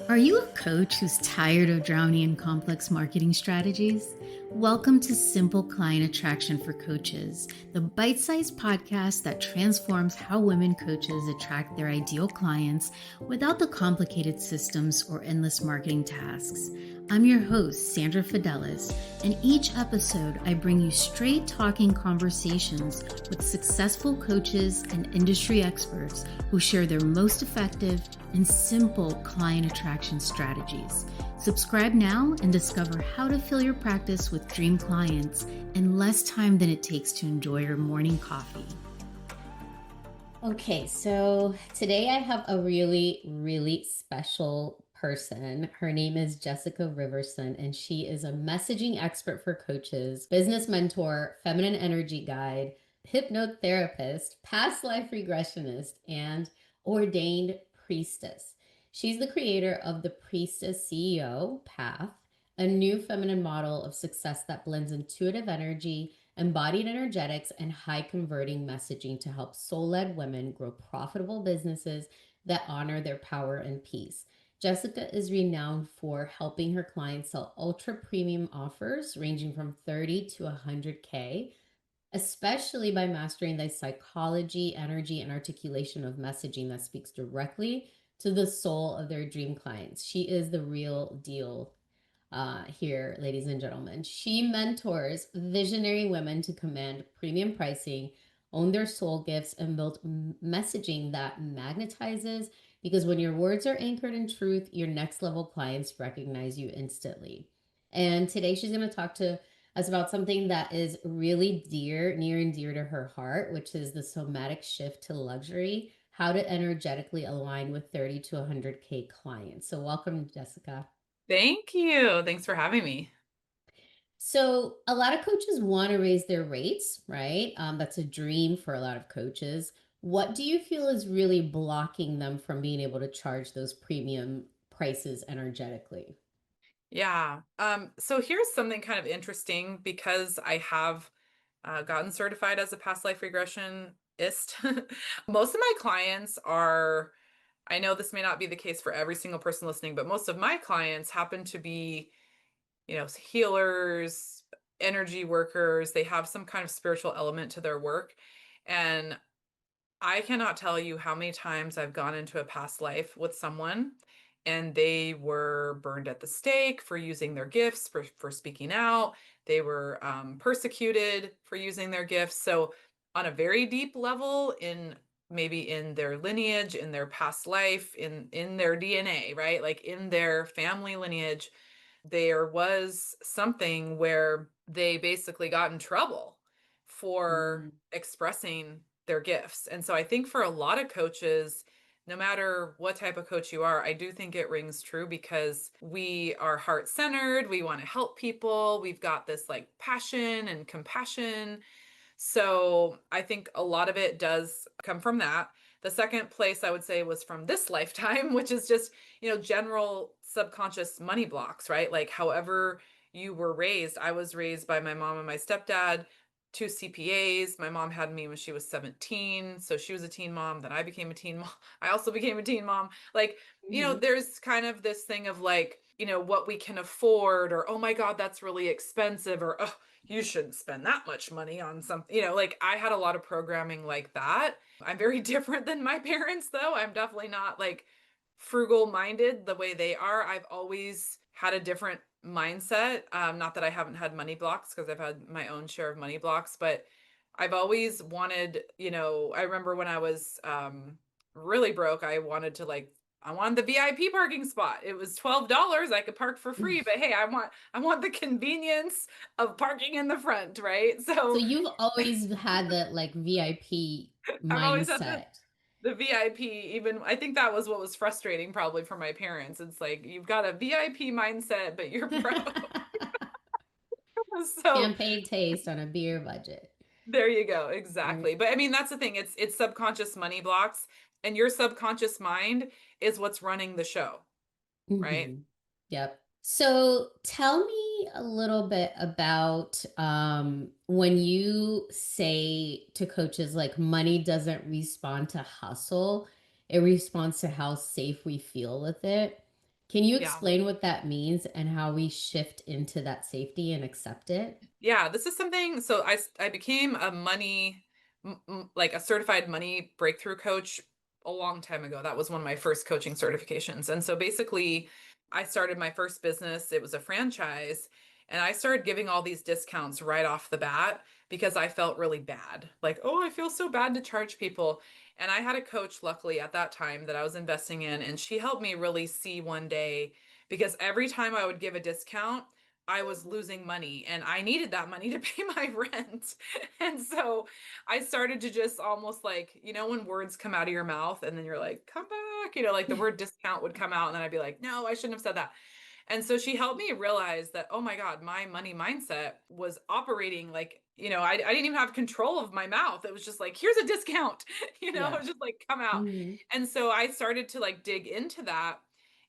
Are you a coach who's tired of drowning in complex marketing strategies? Welcome to Simple Client Attraction for Coaches, the bite sized podcast that transforms how women coaches attract their ideal clients without the complicated systems or endless marketing tasks. I'm your host, Sandra Fidelis, and each episode I bring you straight talking conversations with successful coaches and industry experts who share their most effective and simple client attraction strategies. Subscribe now and discover how to fill your practice with dream clients in less time than it takes to enjoy your morning coffee. Okay, so today I have a really special person. Her name is Jessica Riverson, and she is a messaging expert for coaches, business mentor, feminine energy guide, hypnotherapist, past life regressionist, and ordained priestess. She's the creator of the Priestess CEO Path, a new feminine model of success that blends intuitive energy, embodied energetics, and high converting messaging to help soul-led women grow profitable businesses that honor their power and peace. Jessica is renowned for helping her clients sell ultra premium offers ranging from 30 to 100K, especially by mastering the psychology, energy, and articulation of messaging that speaks directly to the soul of their dream clients. She is the real deal here, ladies and gentlemen. She mentors visionary women to command premium pricing, own their soul gifts, and build messaging that magnetizes, because when your words are anchored in truth, your next level clients recognize you instantly. And today she's going to talk to us about something that is really near and dear to her heart, which is the somatic shift to luxury, how to energetically align with 30 to 100K clients. So welcome, Jessica. Thank you. Thanks for having me. So a lot of coaches want to raise their rates, right? That's a dream for a lot of coaches. What do you feel is really blocking them from being able to charge those premium prices energetically? Yeah. So here's something kind of interesting because I have gotten certified as a past life regressionist. Most of my clients are, I know this may not be the case for every single person listening, but most of my clients happen to be, healers, energy workers. They have some kind of spiritual element to their work. And I cannot tell you how many times I've gone into a past life with someone and they were burned at the stake for using their gifts, for speaking out. They were persecuted for using their gifts. So, on a very deep level, maybe in their lineage, in their past life, in their DNA, right? Like in their family lineage, there was something where they basically got in trouble for Mm. expressing their gifts. And so I think for a lot of coaches, no matter what type of coach you are, I do think it rings true because we are heart centered. We want to help people. We've got this like passion and compassion. So I think a lot of it does come from that. The second place I would say was from this lifetime, which is just, general subconscious money blocks, right? Like however you were raised. I was raised by my mom and my stepdad, two CPAs. My mom had me when she was 17. So she was a teen mom. Then I became a teen mom. I also became a teen mom. Like, Mhm. there's kind of this thing of like, what we can afford, or, oh my God, that's really expensive, or, oh, you shouldn't spend that much money on something, like I had a lot of programming like that. I'm very different than my parents, though. I'm definitely not like frugal minded the way they are. I've always had a different mindset. Not that I haven't had money blocks, because I've had my own share of money blocks, but I've always wanted, I remember when I was really broke, I wanted the VIP parking spot. It was $12. I could park for free, but hey, I want the convenience of parking in the front, right? So So you've always had that like VIP I've always had the mindset. the VIP. Even I think that was what was frustrating probably for my parents. It's like you've got a VIP mindset, but you're broke. So Champagne taste on a beer budget. there you go. Exactly. But I mean, that's the thing. It's subconscious money blocks, and your subconscious mind is what's running the show, right? Mm-hmm. Yep. So tell me a little bit about when you say to coaches like money doesn't respond to hustle, it responds to how safe we feel with it. Can you Yeah. explain what that means and how we shift into that safety and accept it? Yeah, this is something so I became a money like a certified money breakthrough coach a long time ago. That was one of my first coaching certifications. And so basically I started my first business. It was a franchise, and I started giving all these discounts right off the bat because I felt really bad. Like, "Oh, I feel so bad to charge people." And I had a coach luckily at that time that I was investing in, and she helped me really see one day because every time I would give a discount, I was losing money and I needed that money to pay my rent. And so I started to just almost like, when words come out of your mouth and then you're like, come back, like the word discount would come out and then I'd be like, no, I shouldn't have said that. And so she helped me realize that, oh my God, my money mindset was operating like, I didn't even have control of my mouth. It was just like, here's a discount, it Yeah. was just like, come out. Mhm. And so I started to like dig into that.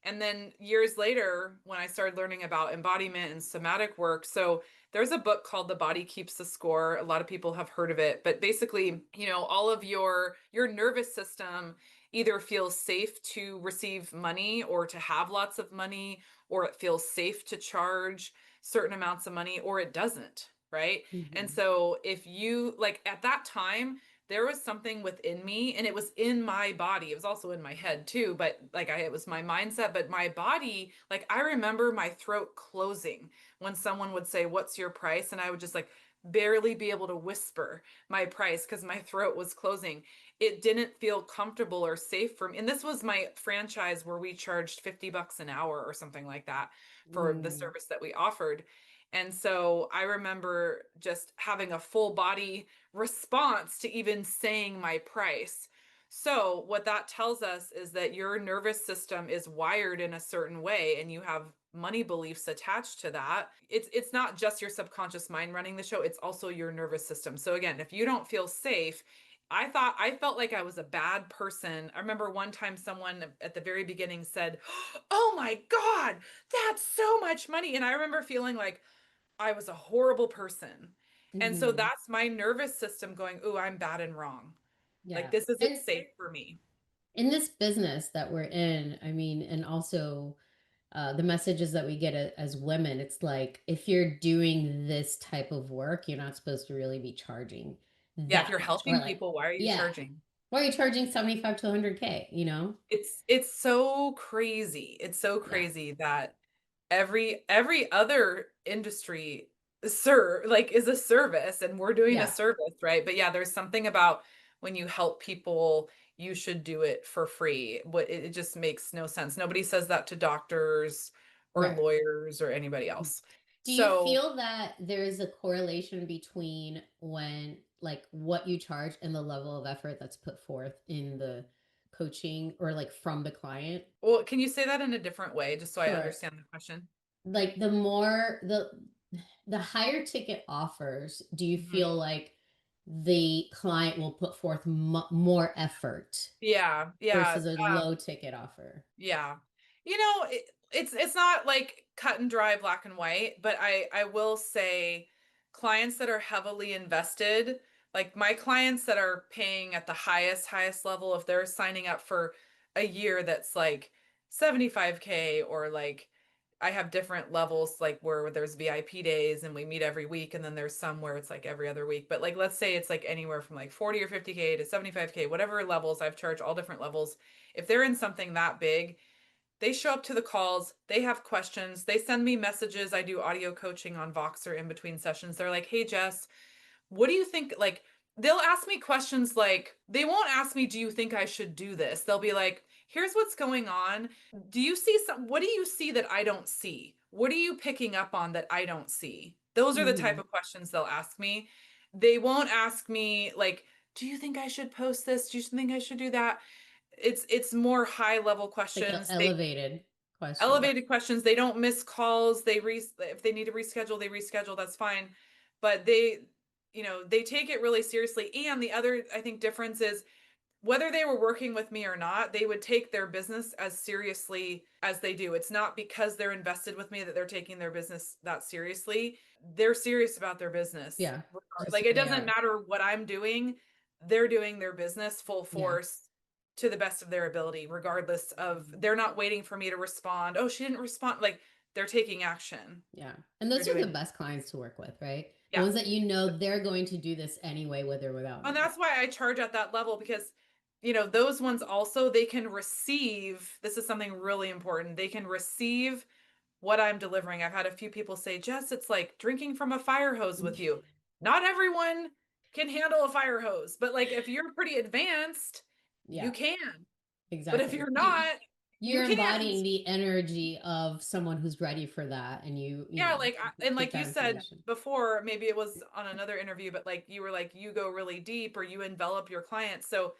And then years later, when I started learning about embodiment and somatic work, so there's a book called The Body Keeps the Score. A lot of people have heard of it, but basically, all of your nervous system either feels safe to receive money or to have lots of money, or it feels safe to charge certain amounts of money, or it doesn't, right? And Mhm. so if you like at that time, there was something within me and it was in my body. It was also in my head too, but like it was my mindset, but my body, like I remember my throat closing when someone would say, "What's your price?" And I would just like barely be able to whisper my price because my throat was closing. It didn't feel comfortable or safe for me. And this was my franchise where we charged $50 an hour or something like that for the Mm. service that we offered. And so I remember just having a full body response to even saying my price. So, what that tells us is that your nervous system is wired in a certain way and you have money beliefs attached to that. It's not just your subconscious mind running the show, it's also your nervous system. So again, if you don't feel safe, I felt like I was a bad person. I remember one time someone at the very beginning said, "Oh my God, that's so much money." And I remember feeling like I was a horrible person. And so Mhm. that's my nervous system going, "Ooh, I'm bad and wrong. Like Yeah. this isn't And safe for me." in this business that we're in, I mean, and also the messages that we get as women, it's like if you're doing this type of work, you're not supposed to really be charging Yeah, if that you're much. Or helping like, people, why are you yeah, charging? why are you charging 75 to 100K, you know? It's so crazy. It's so Yeah. crazy that every other industry is a service and we're doing a Yeah. service, right? But yeah, there's something about when you help people, you should do it for free. It just makes no sense. Nobody says that to doctors or Right. lawyers or anybody else. Do you So, feel that there is a correlation between when, like, what you charge and the level of effort that's put forth in the coaching or like from the client? well, can you say that in a different way just so I Sure. understand the question? Like the higher ticket offers, do you Mhm. feel like the client will put forth more effort Yeah, yeah. versus a low ticket offer? Yeah. It's not like cut and dry black and white, but I will say clients that are heavily invested, like my clients that are paying at the highest level, if they're signing up for a year that's like 75K, or like I have different levels like where there's VIP days and we meet every week, and then there's some where it's like every other week. But like let's say it's like anywhere from like 40 or 50K to 75K, whatever levels. I've charged all different levels. If they're in something that big, they show up to the calls, they have questions, they send me messages. I do audio coaching on Voxer in between sessions. They're like, "Hey Jess, what do you think?" Like, they'll ask me questions like, they won't ask me, "Do you think I should do this?" They'll be like, "Here's what's going on. Do you see what do you see that I don't see? What are you picking up on that I don't see?" Those are the type Hmm. of questions they'll ask me. They won't ask me like, "Do you think I should post this? Do you think I should do that?" It's more high level Like questions. They elevated questions. elevated questions. They don't miss calls. If they need to reschedule, they reschedule. That's fine. But they take it really seriously. And the other, I think, difference is whether they were working with me or not, they would take their business as seriously as they do. It's not because they're invested with me that they're taking their business that seriously. They're serious about their business. Yeah, just Like who it they doesn't are. matter what I'm doing, they're doing their business full Yeah. force to the best of their ability, regardless of they're not waiting for me to respond. Oh, she didn't respond. Like they're taking action. Yeah. And They're those are doing the it. best clients to work with, right? The Yeah. ones that you know they're going to do this anyway, with or without And me. that's why I charge at that level because, those ones also, they can receive, this is something really important. They can receive what I'm delivering. I've had a few people say, Jess, it's like drinking from a fire hose with you. Not everyone can handle a fire hose, but like if you're pretty advanced, you Yeah, can. But if exactly. you're not, you You're can't. embodying the energy of someone who's ready for that, and you Yeah, know, and get like you that said information. before, maybe it was on another interview, but like you were like, you go really deep or you envelop your clients. So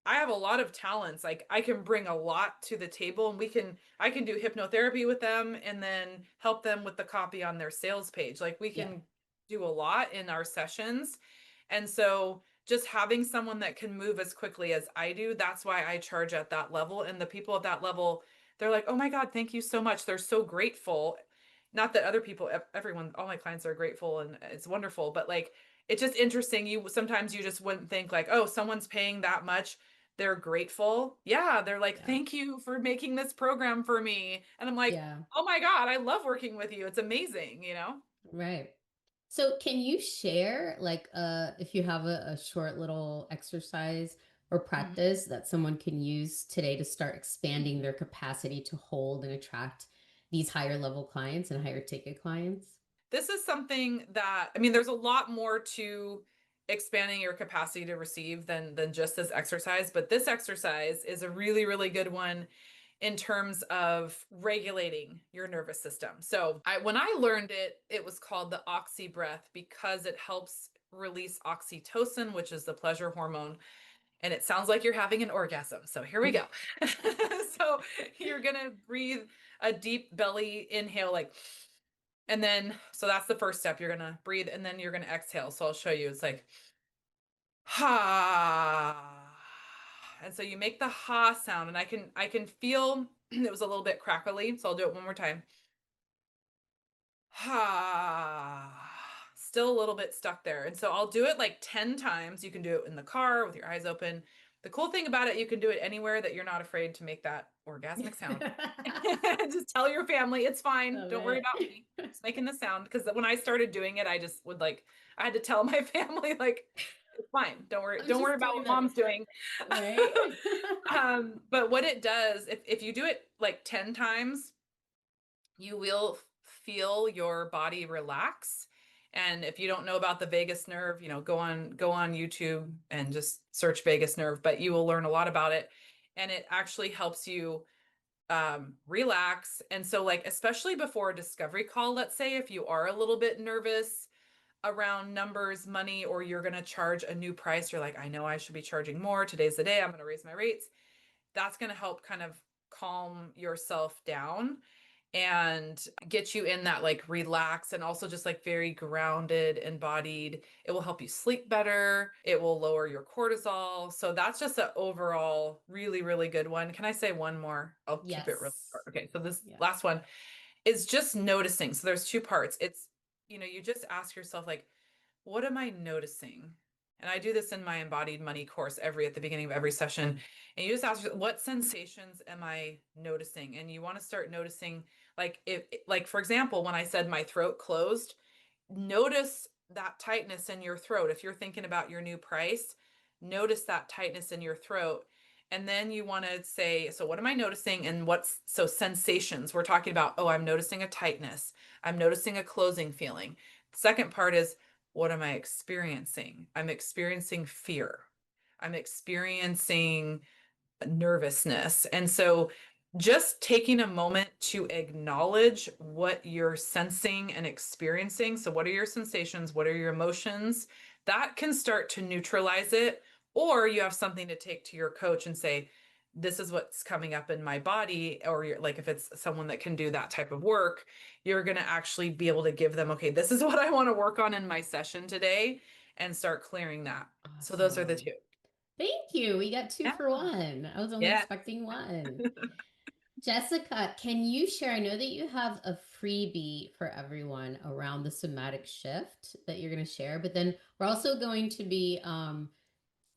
I have a lot of talents. Like I can bring a lot to the table and I can do hypnotherapy with them and then help them with the copy on their sales page. Like we Yeah, can do a lot in our sessions. And so just having someone that can move as quickly as I do, that's why I charge at that level. And the people at that level, they're like, "Oh my God, thank you so much." They're so grateful. Not that other people, everyone, all my clients are grateful and it's wonderful, but like it's just interesting. Sometimes you just wouldn't think like, "Oh, someone's paying that much, they're grateful." Yeah, they're like, yeah, "Thank you for making this program for me." And I'm like, yeah. "Oh my God, I love working with you. It's amazing." Right. So can you share like if you have a short little exercise or Mhm. practice that someone can use today to start expanding their capacity to hold and attract these higher level clients and higher ticket clients? This is something that, I mean, there's a lot more to expanding your capacity to receive than just this exercise, but this exercise is a really, really good one in terms of regulating your nervous system. So when I learned it, it was called the oxy breath because it helps release oxytocin, which is the pleasure hormone. And it sounds like you're having an orgasm. So here we go. So you're going to breathe a deep belly inhale, like, and then, so that's the first step. You're going to breathe and then you're going to exhale. So I'll show you. It's like, ha. And so you make the ha sound and I can feel it was a little bit crackly. So I'll do it one more time. Ha. Still a little bit stuck there. And so I'll do it like 10 times. You can do it in the car with your eyes open. The cool thing about it, you can do it anywhere that you're not afraid to make that orgasmic sound. Just tell your family it's fine. Love Don't worry it. about me. Just making the sound. Because when I started doing it, I just would like, I had to tell my family, like, it's fine. Don't worry. I'm Don't worry just about doing what this. mom's doing. Right? But what it does, if you do it like 10 times, you will feel your body relax. And if you don't know about the vagus nerve, go on YouTube and just search vagus nerve, but you will learn a lot about it. And it actually helps you relax. And so like, especially before a discovery call, let's say if you are a little bit nervous around numbers, money, or you're going to charge a new price, you're like, I know I should be charging more. Today's the day I'm going to raise my rates. That's going to help kind of calm yourself down and get you in that like relax and also just like very grounded, embodied. It will help you sleep better. It will lower your cortisol. So that's just an overall really, really good one. Can I say one more? I'll keep it really Yes. short. Okay. So this Yeah. last one is just noticing. So there's two parts. It's, you just ask yourself, like, what am I noticing? And I do this in my embodied money course at the beginning of every session. And you just ask, what sensations am I noticing? And you want to start noticing, like, like, for example, when I said my throat closed, notice that tightness in your throat. If you're thinking about your new price, notice that tightness in your throat. And then you want to say, so what am I noticing? And so sensations, we're talking about, oh, I'm noticing a tightness. I'm noticing a closing feeling. The second part is, what am I experiencing? I'm experiencing fear. I'm experiencing nervousness. And so just taking a moment to acknowledge what you're sensing and experiencing. So, what are your sensations? What are your emotions? That can start to neutralize it. Or you have something to take to your coach and say, this is what's coming up in my body. Or you're like, if it's someone that can do that type of work, you're going to actually be able to give them, okay, this is what I want to work on in my session today and start clearing that. So, those are the Awesome. two. Thank you. We got two Yeah. for one. I was only Yeah. expecting one. Jessica, can you share? I know that you have a freebie for everyone around the somatic shift that you're going to share, but then we're also going to be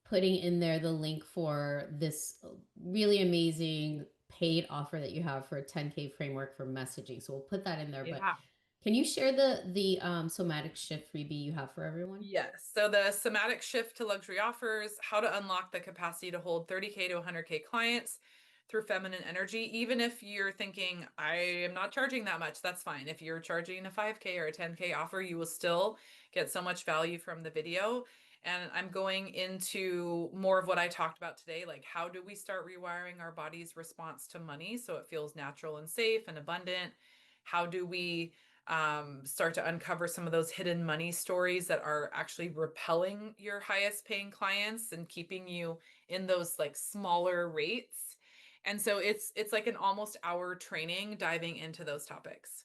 putting in there the link for this really amazing paid offer that you have for a 10K framework for messaging. So we'll put that in there. But Yeah. can you share the somatic shift freebie you have for everyone? Yes. So the somatic shift to luxury offers, how to unlock the capacity to hold 30K to 100K clients through feminine energy. Even if you're thinking, I am not charging that much, that's fine. If you're charging a 5K or a 10K offer, you will still get so much value from the video. And I'm going into more of what I talked about today, like how do we start rewiring our body's response to money so it feels natural and safe and abundant? How do we start to uncover some of those hidden money stories that are actually repelling your highest paying clients and keeping you in those like smaller rates? And so it's like an almost hour training diving into those topics,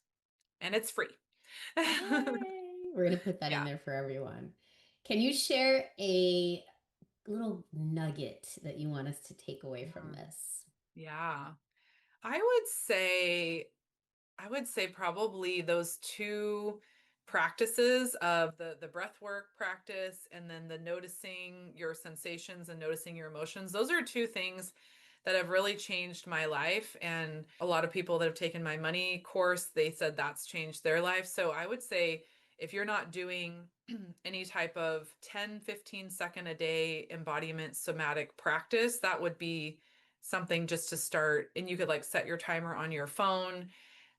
and it's free. Yay! We're going to put that in Yeah. there for everyone. Can you share a little nugget that you want us to take away from Yeah. this? Yeah. I would say probably those two practices of the breath work practice and then the noticing your sensations and noticing your emotions. Those are two things that have really changed my life. And a lot of people that have taken my money course, they said that's changed their life. So I would say if you're not doing any type of 10-15 second a day embodiment somatic practice, that would be something just to start. And you could like set your timer on your phone,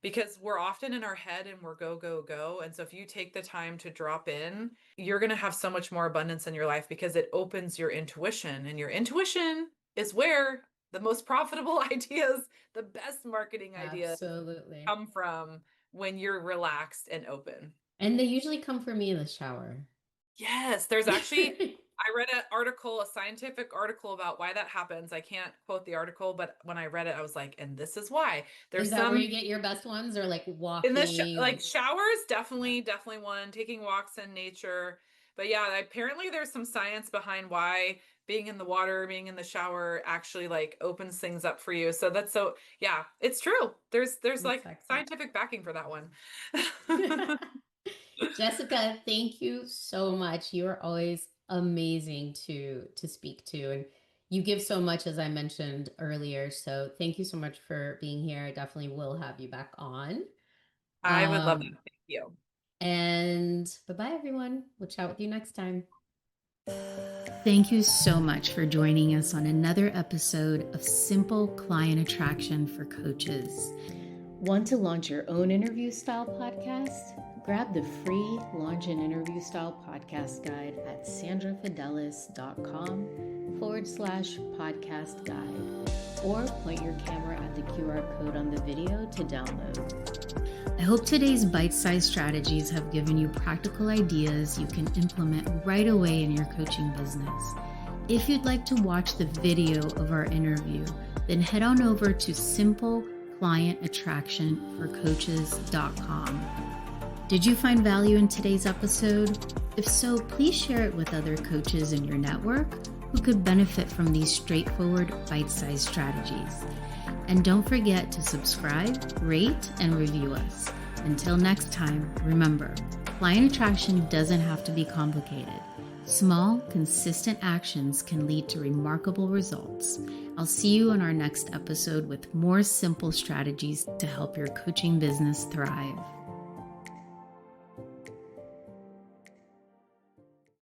because we're often in our head and we're go, go, go. And so if you take the time to drop in, you're going to have so much more abundance in your life because it opens your intuition. And your intuition is where the most profitable ideas, the best marketing ideas Absolutely. come from, when you're relaxed and open. And they usually come for me in the shower. Yes, there's actually, I read an article, a scientific article about why that happens. I can't quote the article, but when I read it, I was like, and this is why. Is There's that where some you get your best ones, or like in the walking like and showers, yeah. definitely one, taking walks in nature. But yeah, apparently there's some science behind why being in the water, being in the shower actually like opens things up for you. So that's so, yeah, it's true. There's That's like excellent. scientific backing for that one. Jessica, thank you so much. You are always amazing to speak to, and you give so much, as I mentioned earlier. So thank you so much for being here. I definitely will have you back on. I would love that. Um, Thank you. and bye-bye, everyone. We'll chat with you next time. Thank you so much for joining us on another episode of Simple Client Attraction for Coaches. Want to launch your own interview style podcast? Grab the free Launch an Interview Style Podcast Guide at sandrafidelis.com/podcast guide, or point your camera at the QR code on the video to download. I hope today's bite-sized strategies have given you practical ideas you can implement right away in your coaching business. If you'd like to watch the video of our interview, then head on over to simpleclientattractionforcoaches.com. Did you find value in today's episode? If so, please share it with other coaches in your network who could benefit from these straightforward, bite-sized strategies. And don't forget to subscribe, rate, and review us. Until next time, remember, client attraction doesn't have to be complicated. Small, consistent actions can lead to remarkable results. I'll see you on our next episode with more simple strategies to help your coaching business thrive.